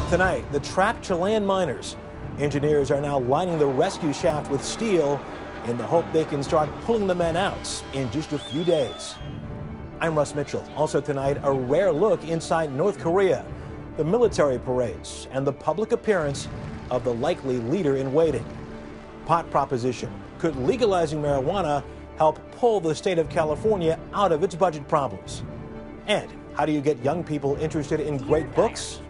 Tonight, the trapped Chilean miners. Engineers are now lining the rescue shaft with steel in the hope they can start pulling the men out in just a few days. I'm Russ Mitchell. Also tonight, a rare look inside North Korea, the military parades, and the public appearance of the likely leader in waiting. Pot proposition. Could legalizing marijuana help pull the state of California out of its budget problems? And how do you get young people interested in great books?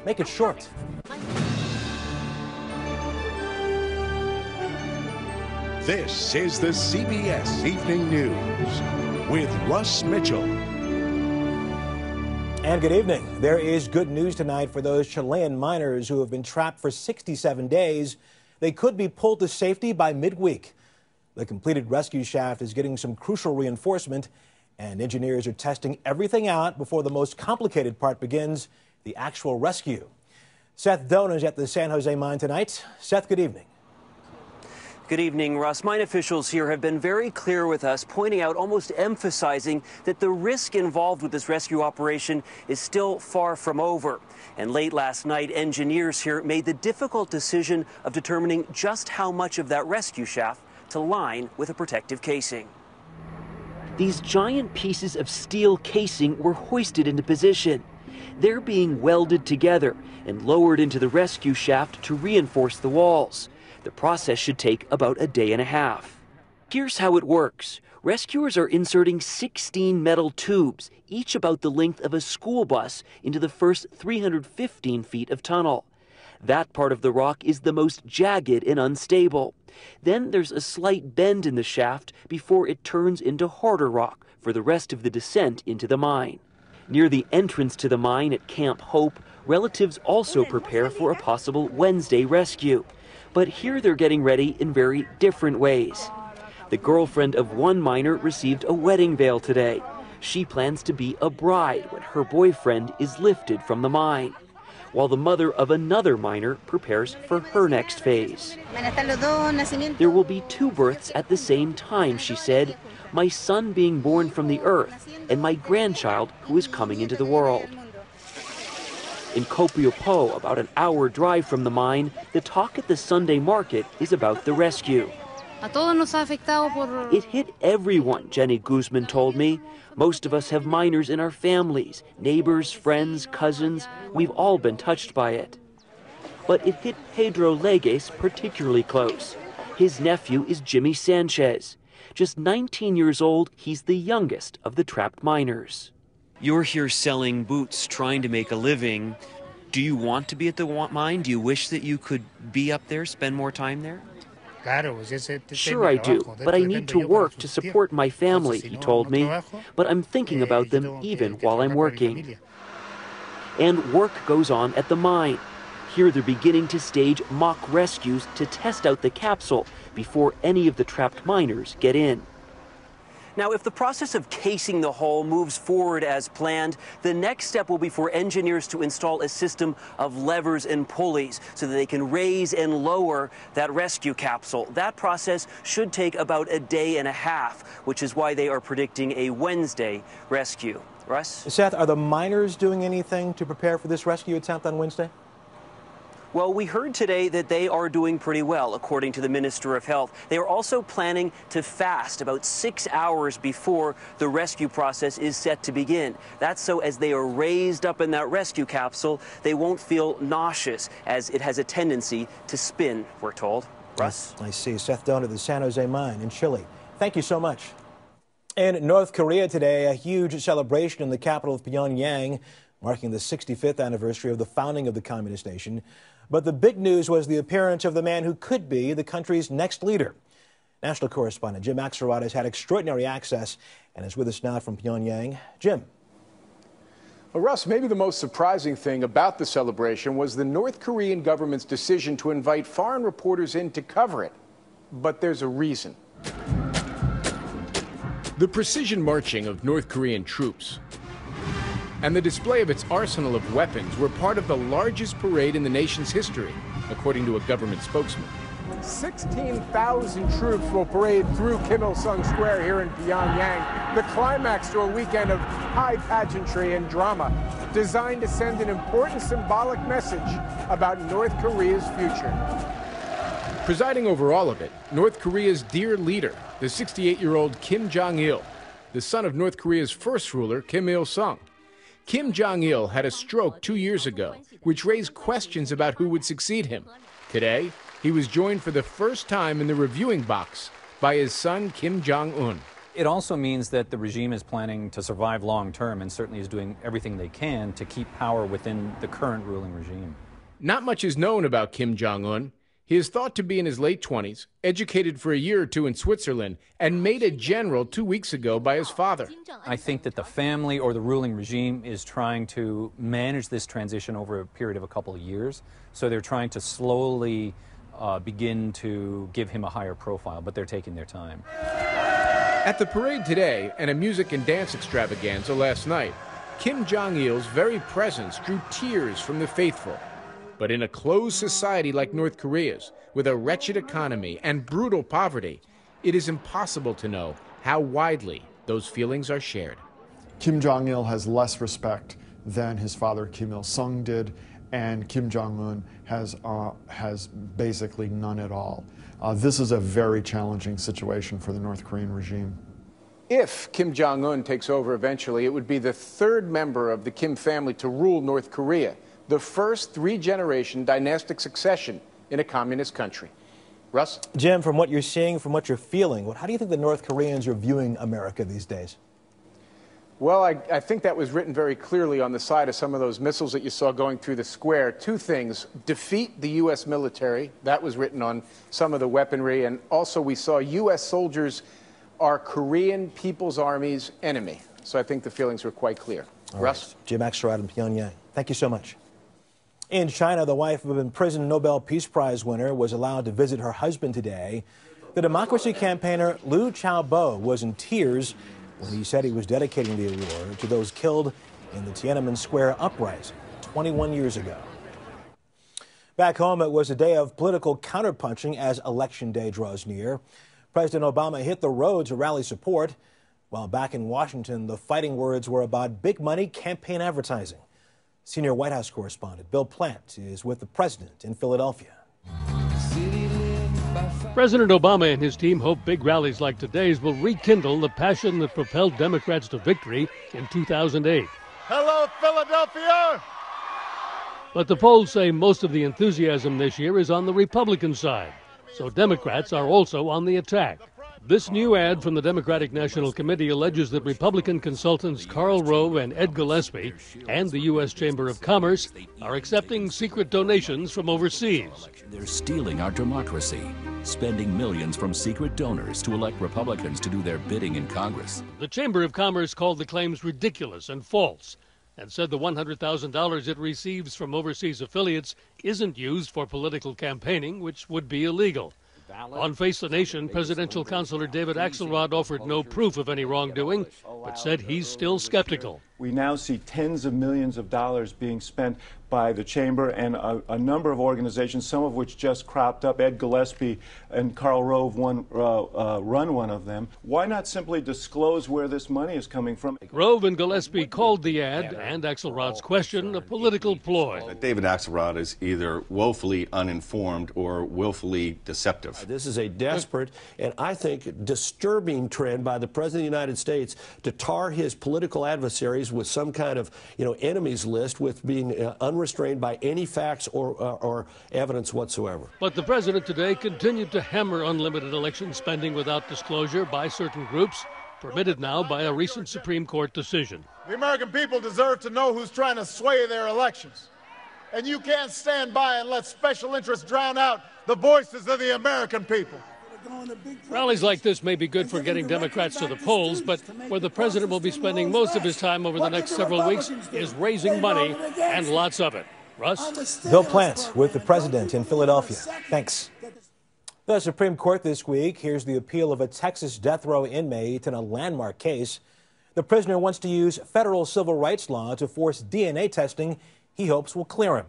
Make it short. This is the CBS Evening News with Russ Mitchell. And good evening. There is good news tonight for those Chilean miners who have been trapped for 67 days. They could be pulled to safety by midweek. The completed rescue shaft is getting some crucial reinforcement, and engineers are testing everything out before the most complicated part begins, the actual rescue. Seth Doan is at the San Jose mine tonight. Seth, good evening. Good evening, Russ. Mine officials here have been very clear with us, pointing out, almost emphasizing, that the risk involved with this rescue operation is still far from over. And late last night, engineers here made the difficult decision of determining just how much of that rescue shaft to line with a protective casing. These giant pieces of steel casing were hoisted into position. They're being welded together and lowered into the rescue shaft to reinforce the walls. The process should take about a day and a half. Here's how it works. Rescuers are inserting 16 metal tubes, each about the length of a school bus, into the first 315 feet of tunnel. That part of the rock is the most jagged and unstable. Then there's a slight bend in the shaft before it turns into harder rock for the rest of the descent into the mine. Near the entrance to the mine at Camp Hope, relatives also prepare for a possible Wednesday rescue. But here they're getting ready in very different ways. The girlfriend of one miner received a wedding veil today. She plans to be a bride when her boyfriend is lifted from the mine, while the mother of another miner prepares for her next phase. There will be two births at the same time, she said. My son being born from the earth, and my grandchild who is coming into the world. In Copiapó, about an hour drive from the mine, the talk at the Sunday market is about the rescue. It hit everyone, Jenny Guzman told me. Most of us have miners in our families, neighbors, friends, cousins. We've all been touched by it. But it hit Pedro Legues particularly close. His nephew is Jimmy Sanchez. Just 19 years old, he's the youngest of the trapped miners. You're here selling boots, trying to make a living. Do you want to be at the mine? Do you wish that you could be up there, spend more time there? Sure I do, but I need to work to support my family, he told me. But I'm thinking about them even while I'm working. And work goes on at the mine. Here they're beginning to stage mock rescues to test out the capsule before any of the trapped miners get in. Now, if the process of casing the hull moves forward as planned, the next step will be for engineers to install a system of levers and pulleys so that they can raise and lower that rescue capsule. That process should take about a day and a half, which is why they are predicting a Wednesday rescue. Russ? Seth, are the miners doing anything to prepare for this rescue attempt on Wednesday? Well, we heard today that they are doing pretty well, according to the Minister of Health. They are also planning to fast about 6 hours before the rescue process is set to begin. That's so as they are raised up in that rescue capsule, they won't feel nauseous, as it has a tendency to spin, we're told. Russ? I see. Seth Doan at the San Jose mine in Chile. Thank you so much. In North Korea today, a huge celebration in the capital of Pyongyang, marking the 65th anniversary of the founding of the communist nation. But the big news was the appearance of the man who could be the country's next leader. National correspondent Jim Axelrod has had extraordinary access and is with us now from Pyongyang. Jim. Well, Russ, maybe the most surprising thing about the celebration was the North Korean government's decision to invite foreign reporters in to cover it. But there's a reason. The precision marching of North Korean troops and the display of its arsenal of weapons were part of the largest parade in the nation's history, according to a government spokesman. 16,000 troops will parade through Kim Il-sung Square here in Pyongyang, the climax to a weekend of high pageantry and drama, designed to send an important symbolic message about North Korea's future. Presiding over all of it, North Korea's dear leader, the 68-year-old Kim Jong-il, the son of North Korea's first ruler, Kim Il-sung. Kim Jong-il had a stroke 2 years ago, which raised questions about who would succeed him. Today, he was joined for the first time in the reviewing box by his son, Kim Jong-un. It also means that the regime is planning to survive long term and certainly is doing everything they can to keep power within the current ruling regime. Not much is known about Kim Jong-un. He is thought to be in his late 20s, educated for a year or two in Switzerland, and made a general 2 weeks ago by his father. I think that the family or the ruling regime is trying to manage this transition over a period of a couple of years. So they're trying to slowly begin to give him a higher profile, but they're taking their time. At the parade today and a music and dance extravaganza last night, Kim Jong-il's very presence drew tears from the faithful. But in a closed society like North Korea's, with a wretched economy and brutal poverty, it is impossible to know how widely those feelings are shared. Kim Jong-il has less respect than his father Kim Il-sung did, and Kim Jong-un has basically none at all. This is a very challenging situation for the North Korean regime. If Kim Jong-un takes over eventually, it would be the third member of the Kim family to rule North Korea, the first three-generation dynastic succession in a communist country. Russ? Jim, from what you're seeing, from what you're feeling, how do you think the North Koreans are viewing America these days? Well, I think that was written very clearly on the side of some of those missiles that you saw going through the square. Two things: defeat the U.S. military. That was written on some of the weaponry. And also we saw U.S. soldiers are Korean People's Army's enemy. So I think the feelings were quite clear. Russ? Right. Jim Axelrod in Pyongyang. Thank you so much. In China, the wife of an imprisoned Nobel Peace Prize winner was allowed to visit her husband today. The democracy campaigner Liu Xiaobo was in tears when he said he was dedicating the award to those killed in the Tiananmen Square uprising 21 years ago. Back home, it was a day of political counterpunching as Election Day draws near. President Obama hit the road to rally support, while back in Washington, the fighting words were about big money campaign advertising. Senior White House correspondent Bill Plant is with the president in Philadelphia. President Obama and his team hope big rallies like today's will rekindle the passion that propelled Democrats to victory in 2008. Hello, Philadelphia! But the polls say most of the enthusiasm this year is on the Republican side, so Democrats are also on the attack. This new ad from the Democratic National Committee alleges that Republican consultants Karl Rove and Ed Gillespie and the U.S. Chamber of Commerce are accepting secret donations from overseas. They're stealing our democracy, spending millions from secret donors to elect Republicans to do their bidding in Congress. The Chamber of Commerce called the claims ridiculous and false and said the $100,000 it receives from overseas affiliates isn't used for political campaigning, which would be illegal. On Face the Nation, presidential counselor David Axelrod offered no proof of any wrongdoing, but said he's still skeptical. We now see tens of millions of dollars being spent by the Chamber and a number of organizations, some of which just cropped up. Ed Gillespie and Karl Rove run one of them. Why not simply disclose where this money is coming from? Rove and Gillespie called the ad and Axelrod's question a political ploy. David Axelrod is either woefully uninformed or willfully deceptive. This is a desperate and I think disturbing trend by the President of the United States to tar his political adversaries with some kind of, enemies list with being unrestrained by any facts or evidence whatsoever. But the president today continued to hammer unlimited election spending without disclosure by certain groups, permitted now by a recent Supreme Court decision. The American people deserve to know who's trying to sway their elections. And you can't stand by and let special interests drown out the voices of the American people. Rallies like this may be good for getting Democrats to the polls, but where the president will be spending most of his time over the next several weeks is raising money, and lots of it. Russ? Bill Plant with the president in Philadelphia. Thanks. The Supreme Court this week hears the appeal of a Texas death row inmate in a landmark case. The prisoner wants to use federal civil rights law to force DNA testing he hopes will clear him.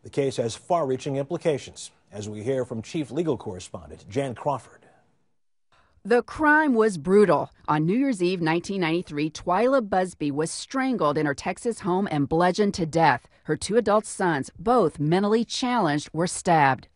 The case has far-reaching implications. as we hear from Chief Legal Correspondent Jan Crawford. The crime was brutal. On New Year's Eve 1993, Twyla Busby was strangled in her Texas home and bludgeoned to death. Her 2 adult sons, both mentally challenged, were stabbed.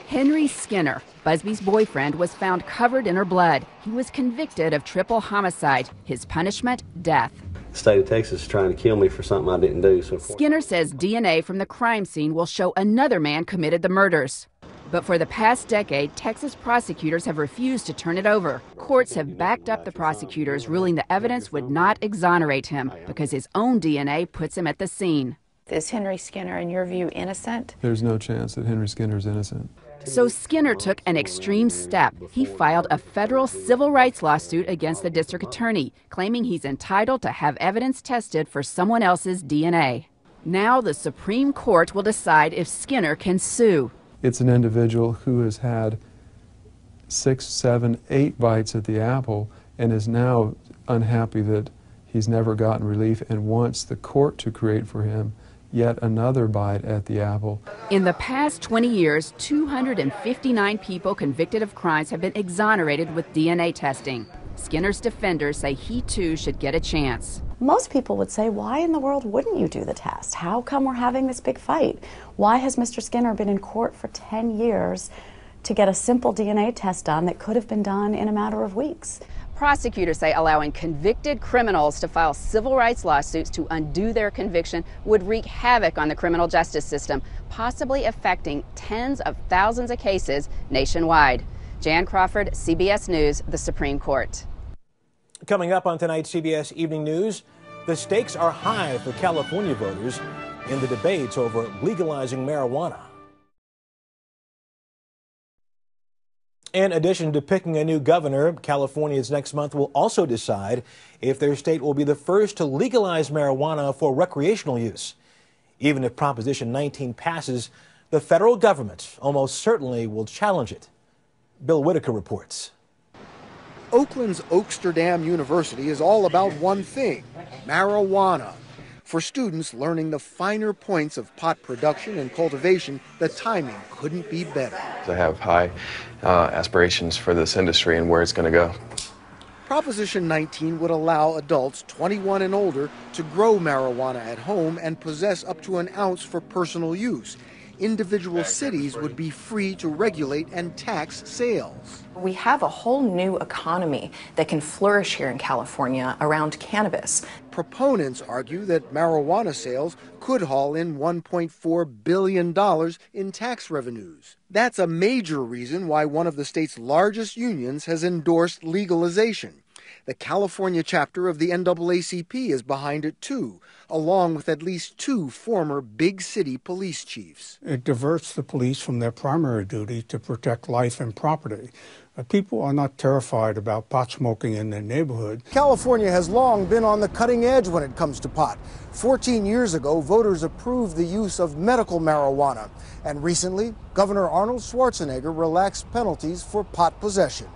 Henry Skinner, Busby's boyfriend, was found covered in her blood. He was convicted of triple homicide. His punishment, death. The state of Texas is trying to kill me for something I didn't do. So Skinner says DNA from the crime scene will show another man committed the murders. But for the past decade, Texas prosecutors have refused to turn it over. Courts have backed up the prosecutors, ruling the evidence would not exonerate him because his own DNA puts him at the scene. Is Henry Skinner, in your view, innocent? There's no chance that Henry Skinner is innocent. So Skinner took an extreme step. He filed a federal civil rights lawsuit against the district attorney, claiming he's entitled to have evidence tested for someone else's DNA. Now the Supreme Court will decide if Skinner can sue. It's an individual who has had 6, 7, 8 bites at the apple and is now unhappy that he's never gotten relief and wants the court to create for him yet another bite at the apple. In the past 20 years, 259 people convicted of crimes have been exonerated with DNA testing. Skinner's defenders say he too should get a chance. Most people would say, why in the world wouldn't you do the test? How come we're having this big fight? Why has Mr. Skinner been in court for 10 years to get a simple DNA test done that could have been done in a matter of weeks? Prosecutors say allowing convicted criminals to file civil rights lawsuits to undo their conviction would wreak havoc on the criminal justice system, possibly affecting tens of thousands of cases nationwide. Jan Crawford, CBS News, the Supreme Court. Coming up on tonight's CBS Evening News, the stakes are high for California voters in the debates over legalizing marijuana. In addition to picking a new governor, Californians next month will also decide if their state will be the first to legalize marijuana for recreational use. Even if Proposition 19 passes, the federal government almost certainly will challenge it. Bill Whitaker reports. Oakland's Oaksterdam University is all about one thing, marijuana. For students learning the finer points of pot production and cultivation, the timing couldn't be better. I have high aspirations for this industry and where it's going to go. Proposition 19 would allow adults 21 and older to grow marijuana at home and possess up to an ounce for personal use. Individual cities would be free to regulate and tax sales. We have a whole new economy that can flourish here in California around cannabis. Proponents argue that marijuana sales could haul in $1.4 billion in tax revenues. That's a major reason why one of the state's largest unions has endorsed legalization. The California chapter of the NAACP is behind it too, along with at least 2 former big city police chiefs. It diverts the police from their primary duty to protect life and property. People are not terrified about pot smoking in their neighborhood. California has long been on the cutting edge when it comes to pot. 14 years ago, voters approved the use of medical marijuana. And recently, Governor Arnold Schwarzenegger relaxed penalties for pot possession.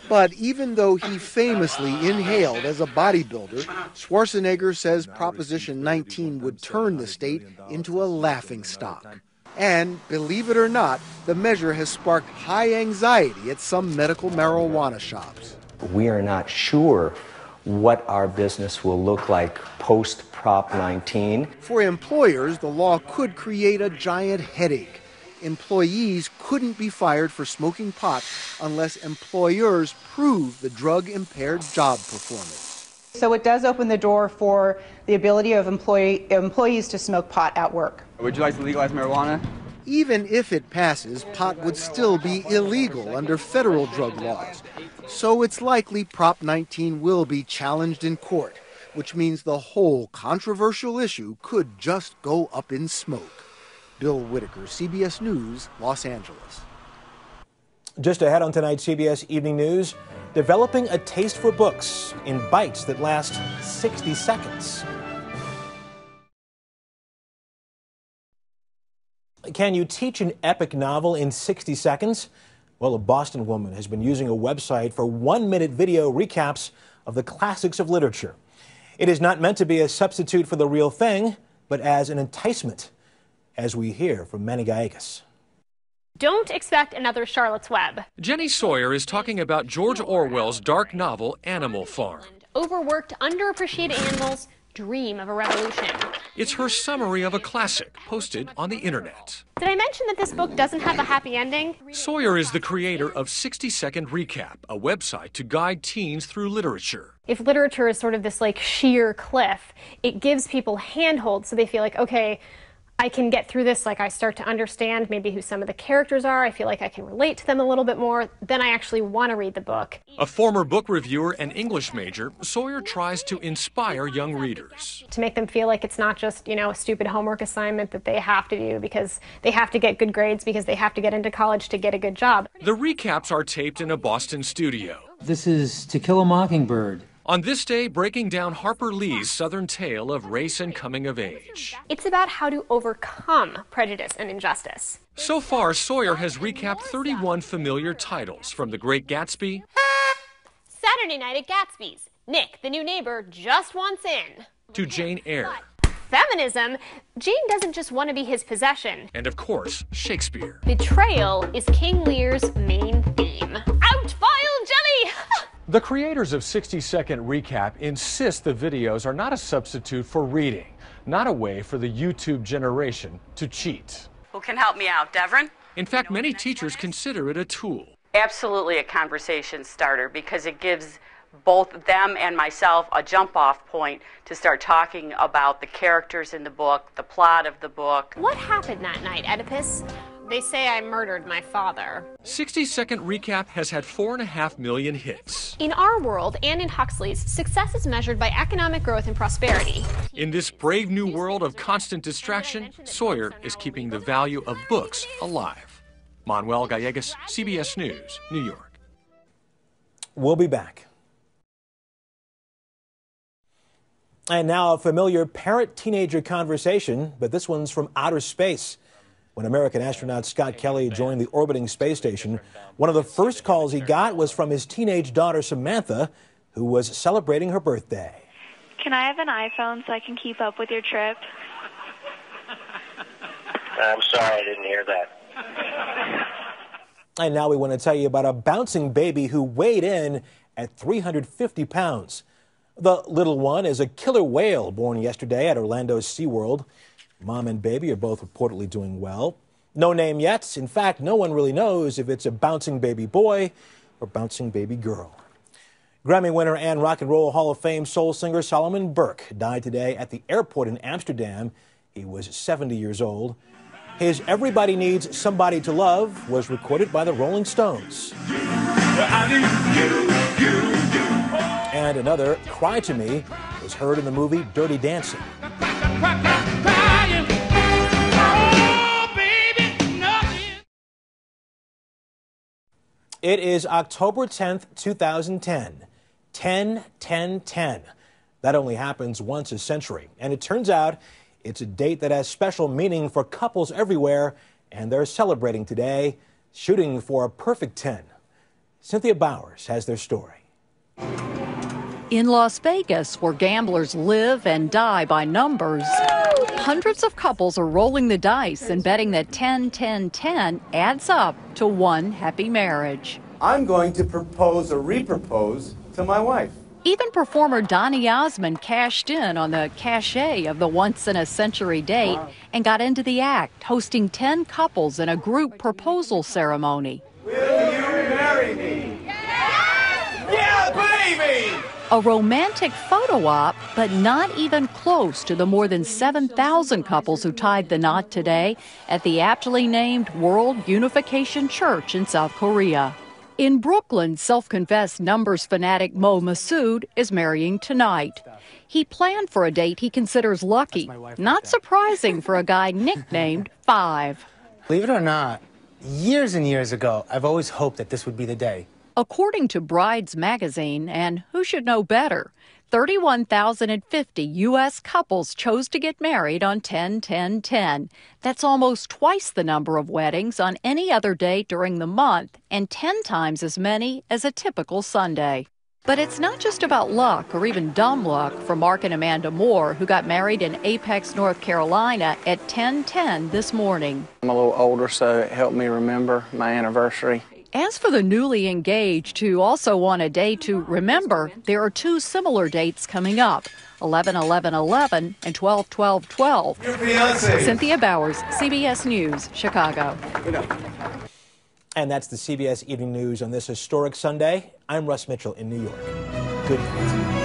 But even though he famously inhaled as a bodybuilder, Schwarzenegger says Proposition 19 would turn the state into a laughingstock. And, believe it or not, the measure has sparked high anxiety at some medical marijuana shops. We are not sure what our business will look like post-Prop 19. For employers, the law could create a giant headache. Employees couldn't be fired for smoking pot unless employers prove the drug-impaired job performance. So it does open the door for the ability of employees to smoke pot at work. Would you like to legalize marijuana? Even if it passes, pot would still be illegal under federal drug laws. So it's likely Prop 19 will be challenged in court, which means the whole controversial issue could just go up in smoke. Bill Whitaker, CBS News, Los Angeles. Just ahead on tonight's CBS Evening News, developing a taste for books in bites that last 60 seconds. Can you teach an epic novel in 60 seconds? Well, a Boston woman has been using a website for 1-minute video recaps of the classics of literature. It is not meant to be a substitute for the real thing, but as an enticement, as we hear from Manny Gallegos. Don't expect another Charlotte's Web. Jenny Sawyer is talking about George Orwell's dark novel Animal Farm. Overworked, underappreciated animals dream of a revolution. It's her summary of a classic posted on the internet. Did I mention that this book doesn't have a happy ending? Sawyer is the creator of 60-Second Recap, a website to guide teens through literature. If literature is sort of this like sheer cliff, it gives people handholds so they feel like, okay, I can get through this, like I start to understand maybe who some of the characters are, I feel like I can relate to them a little bit more, then I actually want to read the book. A former book reviewer and English major, Sawyer tries to inspire young readers. To make them feel like it's not just, you know, a stupid homework assignment that they have to do because they have to get good grades because they have to get into college to get a good job. The recaps are taped in a Boston studio. This is To Kill a Mockingbird. On this day, breaking down Harper Lee's Southern tale of race and coming of age. It's about how to overcome prejudice and injustice. So far, Sawyer has recapped 31 familiar titles, from The Great Gatsby, Saturday Night at Gatsby's, Nick, the new neighbor, just wants in, to Jane Eyre. Feminism, Jane doesn't just want to be his possession. And of course, Shakespeare. Betrayal is King Lear's main theme. Out, vile jelly! The creators of 60-Second Recap insist the videos are not a substitute for reading, not a way for the YouTube generation to cheat. Who can help me out, Devrin? In fact, many teachers consider it a tool. Absolutely a conversation starter, because it gives both them and myself a jump-off point to start talking about the characters in the book, the plot of the book. What happened that night, Oedipus? They say I murdered my father. 60-Second Recap has had 4.5 million hits. In our world, and in Huxley's, success is measured by economic growth and prosperity. In this brave new world of constant distraction, Sawyer is keeping the value of books alive. Manuel Gallegos, CBS News, New York. We'll be back. And now a familiar parent-teenager conversation, but this one's from outer space. When American astronaut Scott Kelly joined the orbiting space station, one of the first calls he got was from his teenage daughter Samantha, who was celebrating her birthday. Can I have an iPhone so I can keep up with your trip? I'm sorry, I didn't hear that. And now we want to tell you about a bouncing baby who weighed in at 350 pounds. The little one is a killer whale born yesterday at Orlando's SeaWorld. Mom and baby are both reportedly doing well. No name yet. In fact, no one really knows if it's a bouncing baby boy or bouncing baby girl. Grammy winner and Rock and Roll Hall of Fame soul singer Solomon Burke died today at the airport in Amsterdam. He was 70 years old. His Everybody Needs Somebody to Love was recorded by the Rolling Stones. And another, Cry to Me, was heard in the movie Dirty Dancing. It is October 10th, 2010. 10-10-10. That only happens once a century. And it turns out it's a date that has special meaning for couples everywhere, and they're celebrating today, shooting for a perfect 10. Cynthia Bowers has their story. In Las Vegas, where gamblers live and die by numbers, hundreds of couples are rolling the dice and betting that 10-10-10 adds up to one happy marriage. I'm going to propose or repropose to my wife. Even performer Donny Osmond cashed in on the cachet of the once-in-a-century date and got into the act, hosting 10 couples in a group proposal ceremony. Will you marry me? Yeah, baby! A romantic photo op, but not even close to the more than 7,000 couples who tied the knot today at the aptly named World Unification Church in South Korea. In Brooklyn, self-confessed numbers fanatic Mo Massoud is marrying tonight. He planned for a date he considers lucky, not surprising for a guy nicknamed Five. Believe it or not, years and years ago, I've always hoped that this would be the day. According to Brides magazine, and who should know better, 31,050 U.S. couples chose to get married on 10-10-10. That's almost twice the number of weddings on any other day during the month and 10 times as many as a typical Sunday. But it's not just about luck or even dumb luck for Mark and Amanda Moore, who got married in Apex, North Carolina at 10:10 this morning. I'm a little older, so it helped me remember my anniversary. As for the newly engaged who also want a day to remember, there are two similar dates coming up, 11/11/11 and 12/12/12. Your fiancé. Cynthia Bowers, CBS News, Chicago. And that's the CBS Evening News on this historic Sunday. I'm Russ Mitchell in New York. Good night.